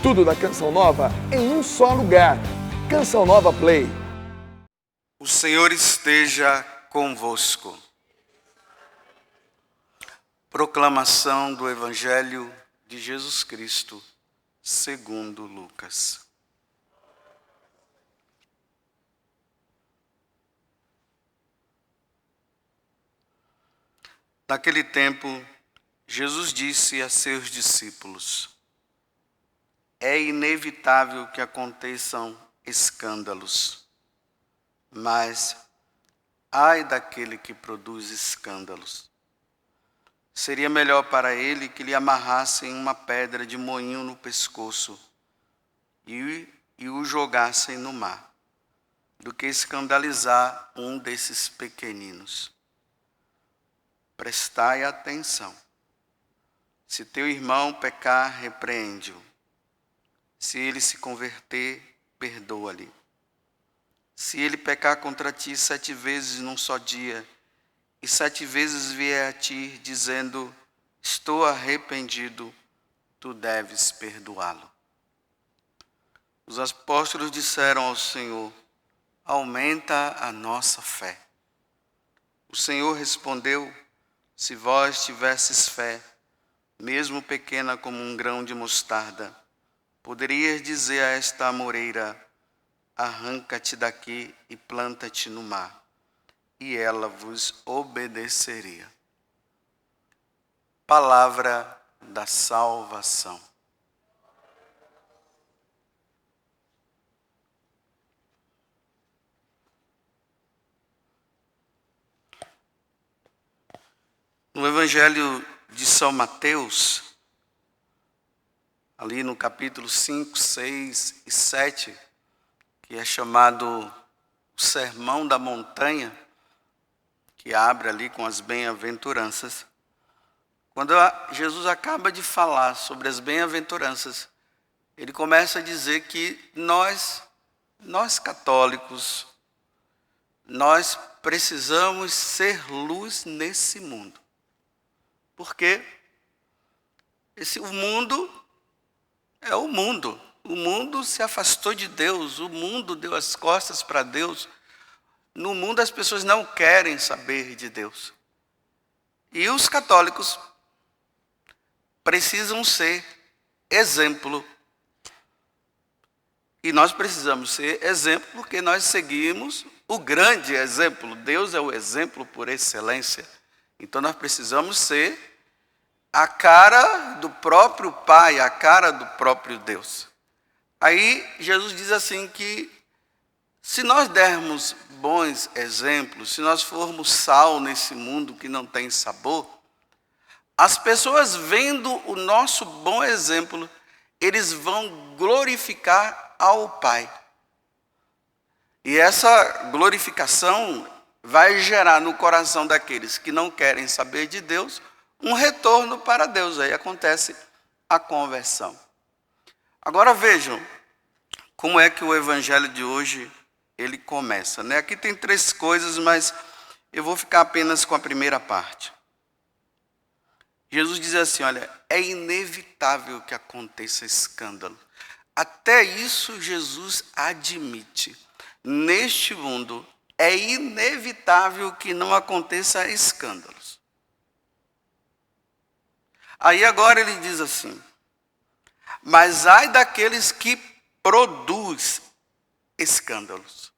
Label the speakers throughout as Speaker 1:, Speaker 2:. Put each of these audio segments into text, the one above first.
Speaker 1: Tudo da Canção Nova em um só lugar. Canção Nova Play.
Speaker 2: O Senhor esteja convosco. Proclamação do Evangelho de Jesus Cristo, segundo Lucas. Naquele tempo, Jesus disse a seus discípulos: é inevitável que aconteçam escândalos, mas ai daquele que produz escândalos. Seria melhor para ele que lhe amarrassem uma pedra de moinho no pescoço e o jogassem no mar, do que escandalizar um desses pequeninos. Prestai atenção. Se teu irmão pecar, repreende-o. Se ele se converter, perdoa-lhe. Se ele pecar contra ti 7 vezes num só dia, e 7 vezes vier a ti dizendo, estou arrependido, tu deves perdoá-lo. Os apóstolos disseram ao Senhor, aumenta a nossa fé. O Senhor respondeu, se vós tivesses fé, mesmo pequena como um grão de mostarda, poderias dizer a esta amoreira, arranca-te daqui e planta-te no mar, e ela vos obedeceria. Palavra da salvação. No Evangelho de São Mateus, ali no capítulo 5, 6 e 7, que é chamado o Sermão da Montanha, que abre ali com as bem-aventuranças. Quando Jesus acaba de falar sobre as bem-aventuranças, ele começa a dizer que nós católicos, nós precisamos ser luz nesse mundo. Porque o mundo é o mundo. O mundo se afastou de Deus, o mundo deu as costas para Deus. No mundo as pessoas não querem saber de Deus. E os católicos precisam ser exemplo. E nós precisamos ser exemplo porque nós seguimos o grande exemplo. Deus é o exemplo por excelência. Então nós precisamos ser a cara do próprio Pai, a cara do próprio Deus. Aí Jesus diz assim que se nós dermos bons exemplos, se nós formos sal nesse mundo que não tem sabor, as pessoas vendo o nosso bom exemplo, eles vão glorificar ao Pai. E essa glorificação vai gerar no coração daqueles que não querem saber de Deus, um retorno para Deus. Aí acontece a conversão. Agora vejam como é que o evangelho de hoje ele começa, né? Aqui tem 3 coisas, mas eu vou ficar apenas com a primeira parte. Jesus diz assim, olha, é inevitável que aconteça escândalo. Até isso Jesus admite. Neste mundo é inevitável que não aconteça escândalos. Aí agora ele diz assim, mas ai daqueles que produz escândalos.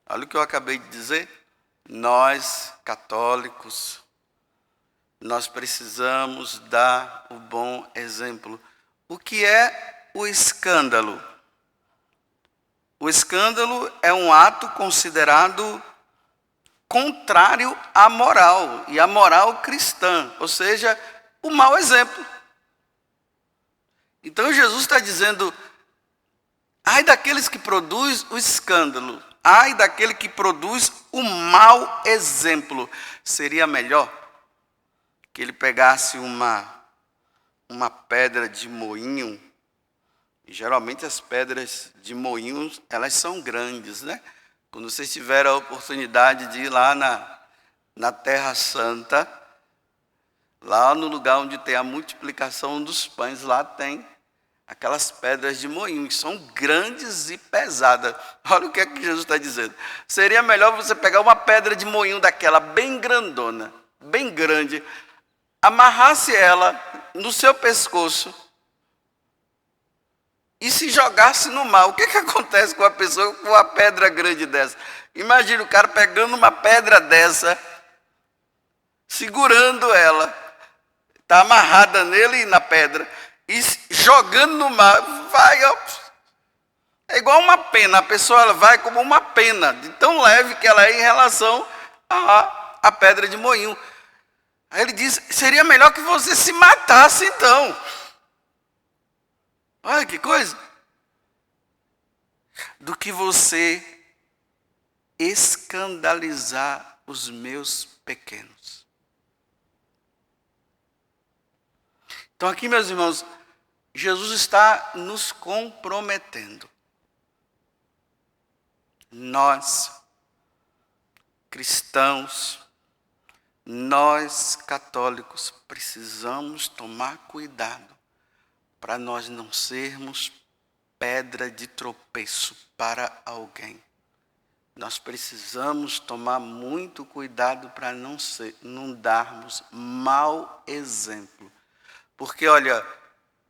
Speaker 2: Olha o que eu acabei de dizer. Nós, católicos, nós precisamos dar o bom exemplo. O que é o escândalo? O escândalo é um ato considerado contrário à moral, e à moral cristã, ou seja, o mau exemplo. Então Jesus está dizendo, ai daqueles que produzem o escândalo, ai daquele que produz o mau exemplo. Seria melhor que ele pegasse uma pedra de moinho, e geralmente as pedras de moinho, elas são grandes, né? Quando vocês tiverem a oportunidade de ir lá na Terra Santa, lá no lugar onde tem a multiplicação dos pães, lá tem aquelas pedras de moinho, que são grandes e pesadas. Olha o que é que Jesus está dizendo. Seria melhor você pegar uma pedra de moinho daquela bem grandona, bem grande, amarrasse ela no seu pescoço e se jogasse no mar. O que acontece com a pessoa com uma pedra grande dessa? Imagina o cara pegando uma pedra dessa, segurando ela, está amarrada nele e na pedra, e jogando no mar. Vai, ó, é igual uma pena. A pessoa ela vai como uma pena, de tão leve que ela é em relação à pedra de moinho. Aí ele diz, seria melhor que você se matasse então. Olha que coisa. Do que você escandalizar os meus pequenos. Então aqui, meus irmãos, Jesus está nos comprometendo. Nós, cristãos, nós católicos, precisamos tomar cuidado para nós não sermos pedra de tropeço para alguém. Nós precisamos tomar muito cuidado para não darmos mau exemplo. Porque, olha,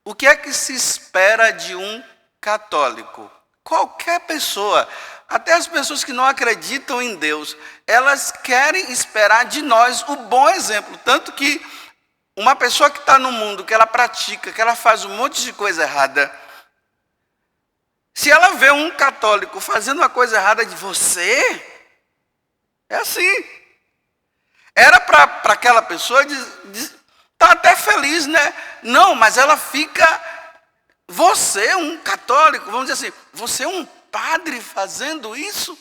Speaker 2: o que é que se espera de um católico? Qualquer pessoa, até as pessoas que não acreditam em Deus, elas querem esperar de nós o bom exemplo. Tanto que uma pessoa que está no mundo, que ela pratica, que ela faz um monte de coisa errada, se ela vê um católico fazendo uma coisa errada de você, é assim. Era para aquela pessoa tá até feliz, né? Não, mas ela fica, você um católico, vamos dizer assim, você é um padre fazendo isso?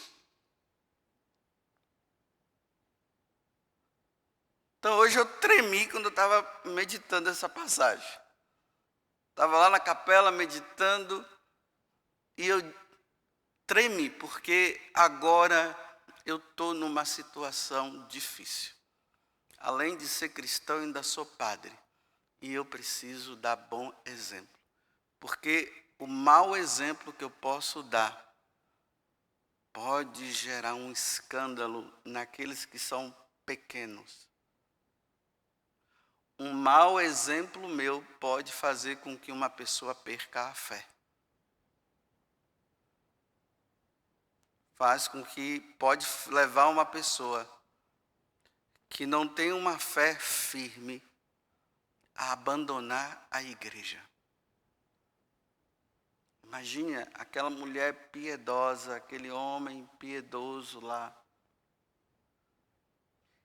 Speaker 2: Então hoje eu tremi quando eu estava meditando essa passagem. Estava lá na capela meditando e eu tremi, porque agora eu estou numa situação difícil. Além de ser cristão, eu ainda sou padre. E eu preciso dar bom exemplo. Porque o mau exemplo que eu posso dar pode gerar um escândalo naqueles que são pequenos. Um mau exemplo meu pode fazer com que uma pessoa perca a fé. Faz com que pode levar uma pessoa que não tem uma fé firme a abandonar a igreja. Imagine aquela mulher piedosa, aquele homem piedoso lá.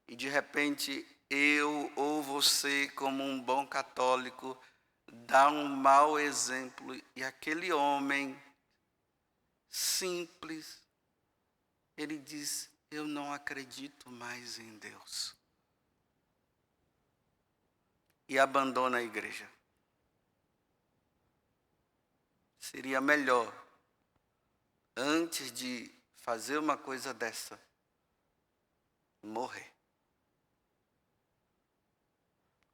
Speaker 2: E de repente eu ou você, como um bom católico, dá um mau exemplo e aquele homem simples, ele diz, eu não acredito mais em Deus. E abandona a igreja. Seria melhor, antes de fazer uma coisa dessa, morrer.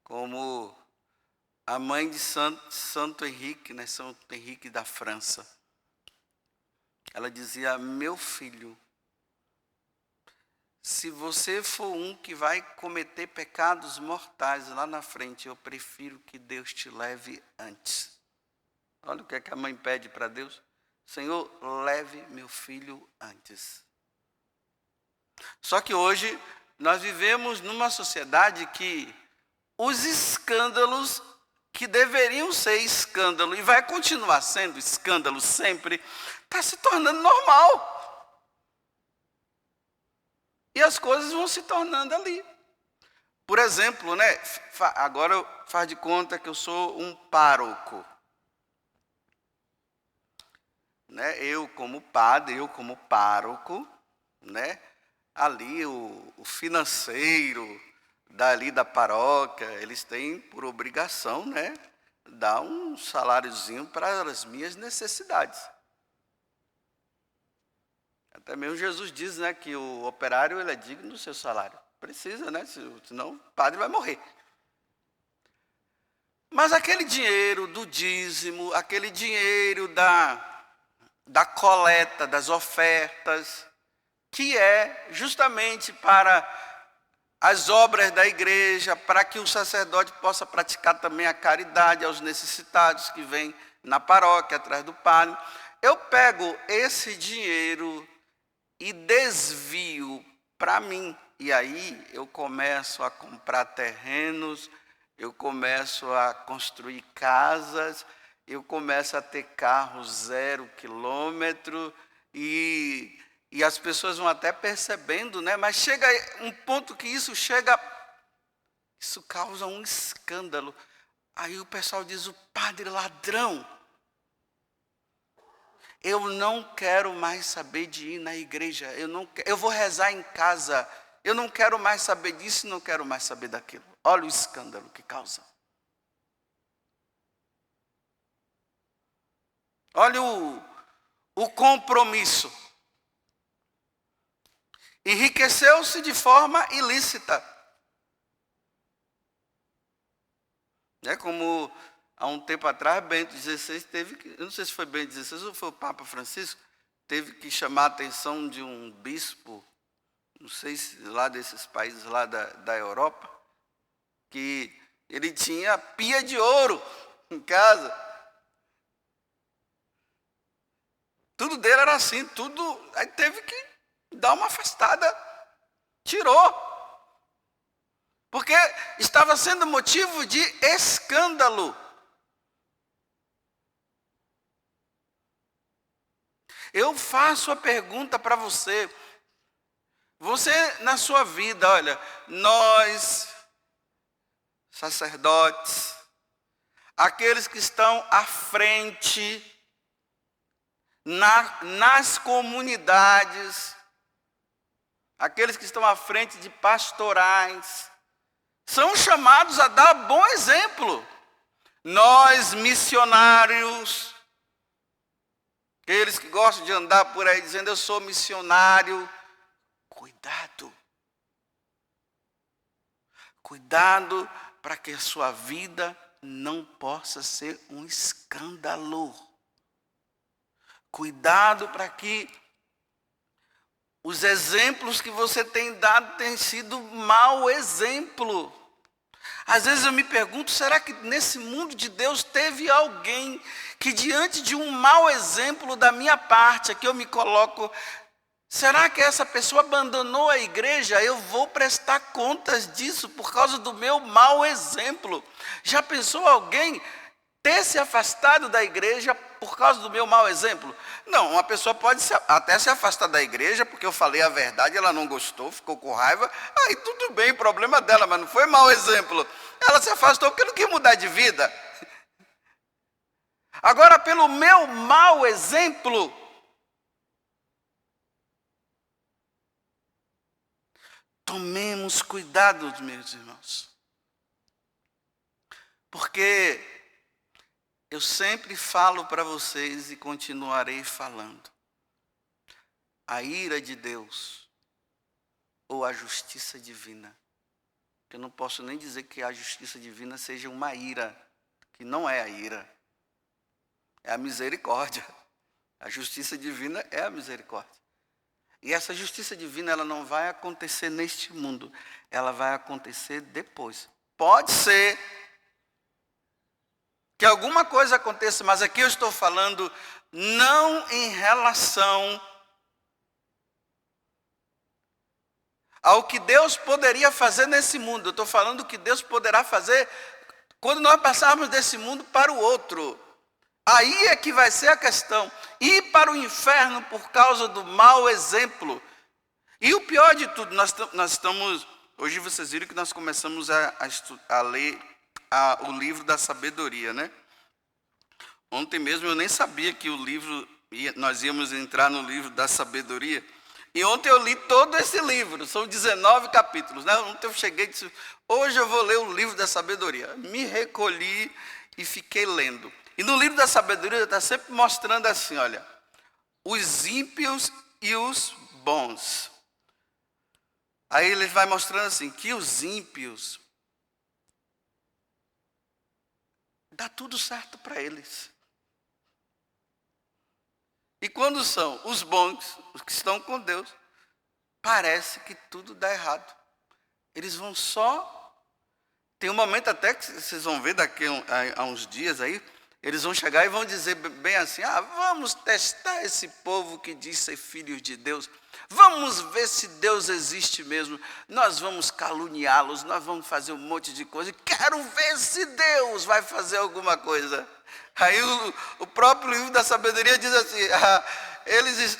Speaker 2: Como a mãe de Santo Henrique, né, Santo Henrique da França. Ela dizia, meu filho, se você for um que vai cometer pecados mortais lá na frente, eu prefiro que Deus te leve antes. Olha o que é que a mãe pede para Deus. Senhor, leve meu filho antes. Só que hoje nós vivemos numa sociedade que os escândalos que deveriam ser escândalo e vai continuar sendo escândalo sempre, está se tornando normal. E as coisas vão se tornando ali. Por exemplo, né, agora faz de conta que eu sou um pároco. Né, eu como padre, eu como pároco, né, ali o financeiro dali da paróquia, eles têm por obrigação, né, dar um saláriozinho para as minhas necessidades. Até mesmo Jesus diz, né, que o operário ele é digno do seu salário. Precisa, né, senão o padre vai morrer. Mas aquele dinheiro do dízimo, aquele dinheiro da coleta, das ofertas, que é justamente para as obras da igreja, para que o sacerdote possa praticar também a caridade aos necessitados que vêm na paróquia, atrás do padre. Eu pego esse dinheiro e desvio para mim. E aí eu começo a comprar terrenos, eu começo a construir casas, eu começo a ter carro 0 quilômetro e as pessoas vão até percebendo, né? Mas chega um ponto que isso causa um escândalo. Aí o pessoal diz, o padre ladrão. Eu não quero mais saber de ir na igreja, eu vou rezar em casa, eu não quero mais saber disso, não quero mais saber daquilo. Olha o escândalo que causa. Olha o compromisso. Enriqueceu-se de forma ilícita. É como há um tempo atrás, Bento XVI teve que, eu não sei se foi Bento XVI ou foi o Papa Francisco, teve que chamar a atenção de um bispo, não sei se lá desses países lá da Europa, que ele tinha pia de ouro em casa. Tudo dele era assim, tudo, aí teve que dar uma afastada, tirou. Porque estava sendo motivo de escândalo. Eu faço a pergunta para você. Você, na sua vida, olha, nós, sacerdotes, aqueles que estão à frente, nas comunidades, aqueles que estão à frente de pastorais, são chamados a dar bom exemplo. Nós, missionários, aqueles que gostam de andar por aí dizendo, eu sou missionário, cuidado. Cuidado para que a sua vida não possa ser um escândalo. Cuidado para que os exemplos que você tem dado tenham sido mau exemplo. Às vezes eu me pergunto, será que nesse mundo de Deus teve alguém que diante de um mau exemplo da minha parte, aqui eu me coloco, será que essa pessoa abandonou a igreja? Eu vou prestar contas disso por causa do meu mau exemplo. Já pensou alguém ter se afastado da igreja por causa do meu mau exemplo? Não, uma pessoa pode até se afastar da igreja porque eu falei a verdade, ela não gostou, ficou com raiva, aí tudo bem, problema dela, mas não foi mau exemplo. Ela se afastou porque não quis mudar de vida. Agora, pelo meu mau exemplo, tomemos cuidado, meus irmãos. Porque eu sempre falo para vocês e continuarei falando. A ira de Deus ou a justiça divina. Eu não posso nem dizer que a justiça divina seja uma ira, que não é a ira. É a misericórdia. A justiça divina é a misericórdia. E essa justiça divina, ela não vai acontecer neste mundo. Ela vai acontecer depois. Pode ser que alguma coisa aconteça, mas aqui eu estou falando não em relação ao que Deus poderia fazer nesse mundo. Eu estou falando o que Deus poderá fazer quando nós passarmos desse mundo para o outro. Aí é que vai ser a questão. Ir para o inferno por causa do mau exemplo. E o pior de tudo, nós estamos... Hoje vocês viram que nós começamos a ler o livro da sabedoria, né? Ontem mesmo eu nem sabia que nós íamos entrar no livro da sabedoria. E ontem eu li todo esse livro, são 19 capítulos, né? Ontem eu cheguei e disse, hoje eu vou ler o livro da sabedoria. Me recolhi e fiquei lendo. E no livro da sabedoria está sempre mostrando assim, olha, os ímpios e os bons. Aí ele vai mostrando assim, que os ímpios, dá tudo certo para eles. E quando são os bons, os que estão com Deus, parece que tudo dá errado. Eles vão só... Tem um momento até que vocês vão ver daqui a uns dias aí, eles vão chegar e vão dizer bem assim, vamos testar esse povo que diz ser filhos de Deus. Vamos ver se Deus existe mesmo. Nós vamos caluniá-los, nós vamos fazer um monte de coisa. Quero ver se Deus vai fazer alguma coisa. Aí o próprio livro da sabedoria diz assim,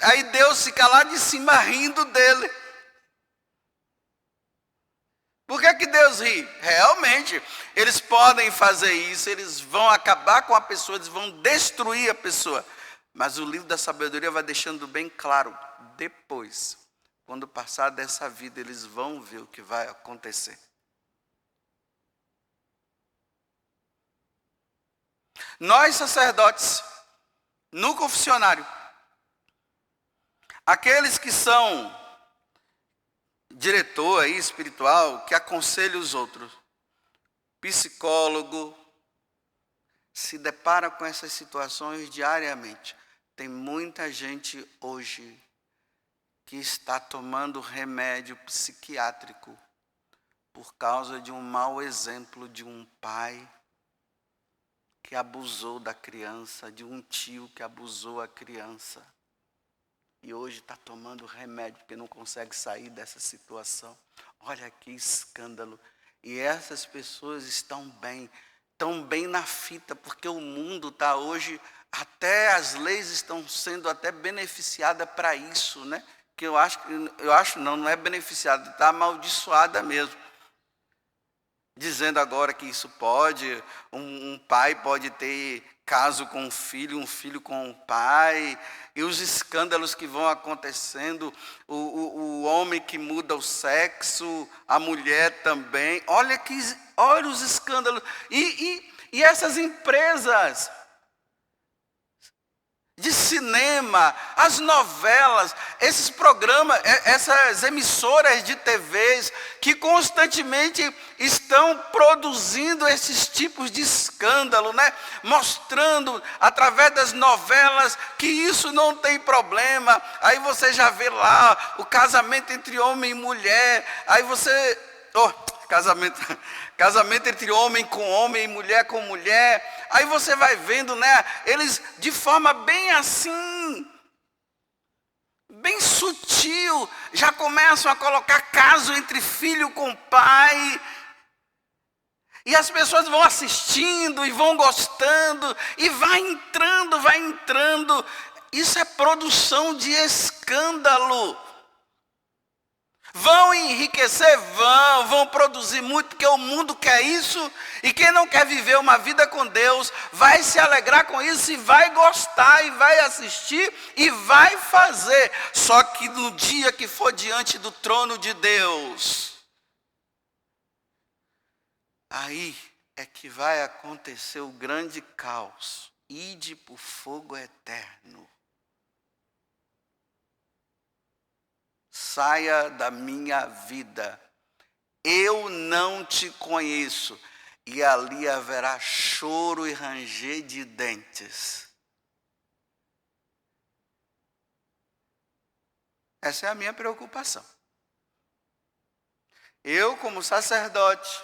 Speaker 2: aí Deus fica lá de cima rindo dele. Por que Deus ri? Realmente, eles podem fazer isso, eles vão acabar com a pessoa, eles vão destruir a pessoa. Mas o livro da sabedoria vai deixando bem claro, depois, quando passar dessa vida, eles vão ver o que vai acontecer. Nós, sacerdotes, no confessionário, aqueles que são diretor aí espiritual, que aconselha os outros, psicólogo, se depara com essas situações diariamente. Tem muita gente hoje que está tomando remédio psiquiátrico por causa de um mau exemplo de um pai que abusou da criança, de um tio que abusou a criança. E hoje está tomando remédio porque não consegue sair dessa situação. Olha que escândalo. E essas pessoas estão bem na fita, porque o mundo está hoje, até as leis estão sendo até beneficiadas para isso, né? Que eu acho não é beneficiada, está amaldiçoada mesmo. Dizendo agora que isso pode, um pai pode ter caso com um filho com o pai, e os escândalos que vão acontecendo, o homem que muda o sexo, a mulher também. Olha os escândalos. E essas empresas de cinema, as novelas, esses programas, essas emissoras de TVs que constantemente estão produzindo esses tipos de escândalo, né? Mostrando através das novelas que isso não tem problema. Aí você já vê lá o casamento entre homem e mulher. Aí você... Casamento entre homem com homem e mulher com mulher. Aí você vai vendo, né? Eles de forma bem assim, bem sutil, já começam a colocar caso entre filho com pai. E as pessoas vão assistindo e vão gostando. E vai entrando. Isso é produção de escândalo. Vão enriquecer? Vão produzir muito, porque o mundo quer isso. E quem não quer viver uma vida com Deus, vai se alegrar com isso, e vai gostar, e vai assistir, e vai fazer. Só que no dia que for diante do trono de Deus, aí é que vai acontecer o grande caos. Ide para o fogo eterno. Saia da minha vida, eu não te conheço. E ali haverá choro e ranger de dentes. Essa é a minha preocupação. Eu, como sacerdote,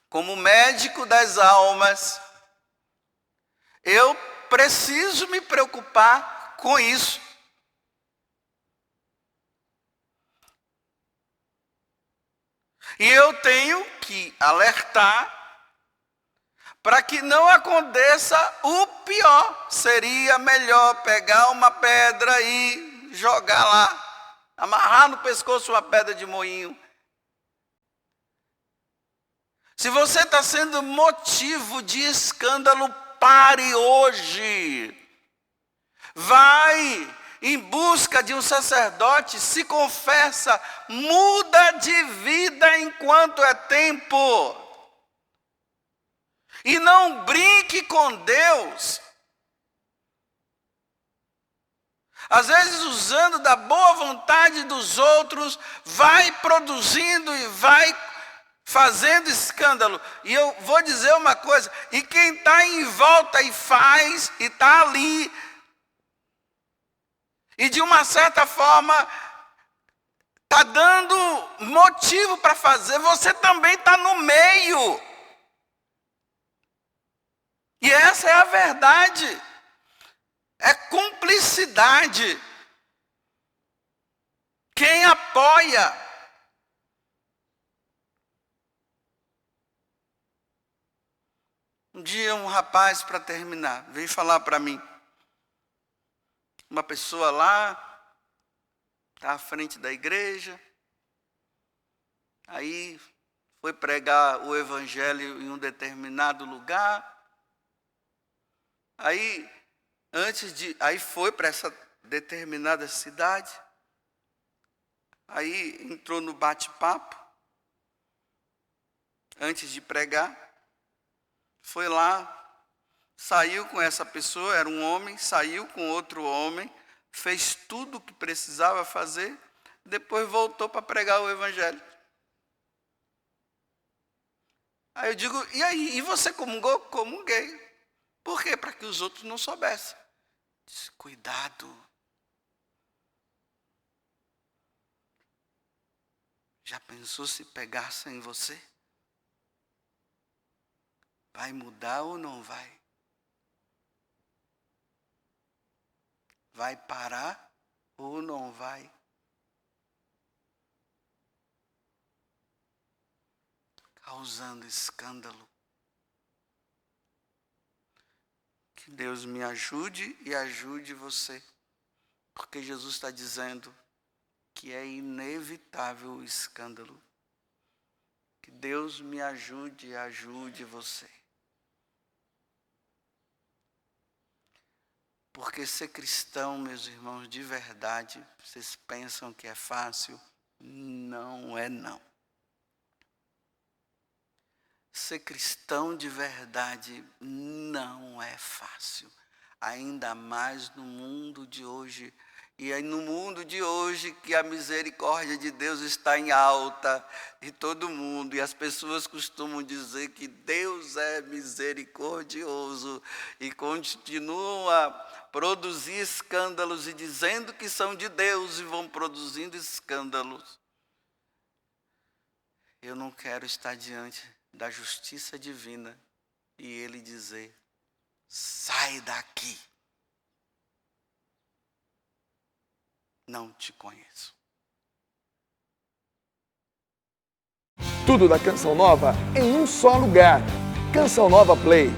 Speaker 2: como médico das almas, eu preciso me preocupar com isso. E eu tenho que alertar para que não aconteça o pior. Seria melhor pegar uma pedra e jogar lá, amarrar no pescoço uma pedra de moinho. Se você está sendo motivo de escândalo, pare hoje. Vai em busca de um sacerdote, se confessa, muda de vida enquanto é tempo. E não brinque com Deus. Às vezes, usando da boa vontade dos outros, vai produzindo e vai fazendo escândalo. E eu vou dizer uma coisa, e quem está em volta e faz, e está ali, e de uma certa forma está dando motivo para fazer, você também está no meio. E essa é a verdade. É cumplicidade. Quem apoia. Um dia um rapaz, para terminar, veio falar para mim. Uma pessoa lá, está à frente da igreja, aí foi pregar o evangelho em um determinado lugar, aí foi para essa determinada cidade, aí entrou no bate-papo, antes de pregar, foi lá, saiu com essa pessoa, era um homem, saiu com outro homem, fez tudo o que precisava fazer, depois voltou para pregar o evangelho. Aí eu digo, e aí? E você comungou? Comunguei. Por quê? Para que os outros não soubessem. Disse, cuidado. Já pensou se pegassem você? Vai mudar ou não vai? Vai parar ou não vai? Causando escândalo. Que Deus me ajude e ajude você. Porque Jesus está dizendo que é inevitável o escândalo. Que Deus me ajude e ajude você. Porque ser cristão, meus irmãos, de verdade, vocês pensam que é fácil? Não é não. Ser cristão de verdade não é fácil. Ainda mais no mundo de hoje. E é no mundo de hoje que a misericórdia de Deus está em alta de todo mundo. E as pessoas costumam dizer que Deus é misericordioso e continuam a produzir escândalos e dizendo que são de Deus e vão produzindo escândalos. Eu não quero estar diante da justiça divina e Ele dizer, sai daqui. Não te conheço.
Speaker 1: Tudo da Canção Nova em um só lugar. Canção Nova Play.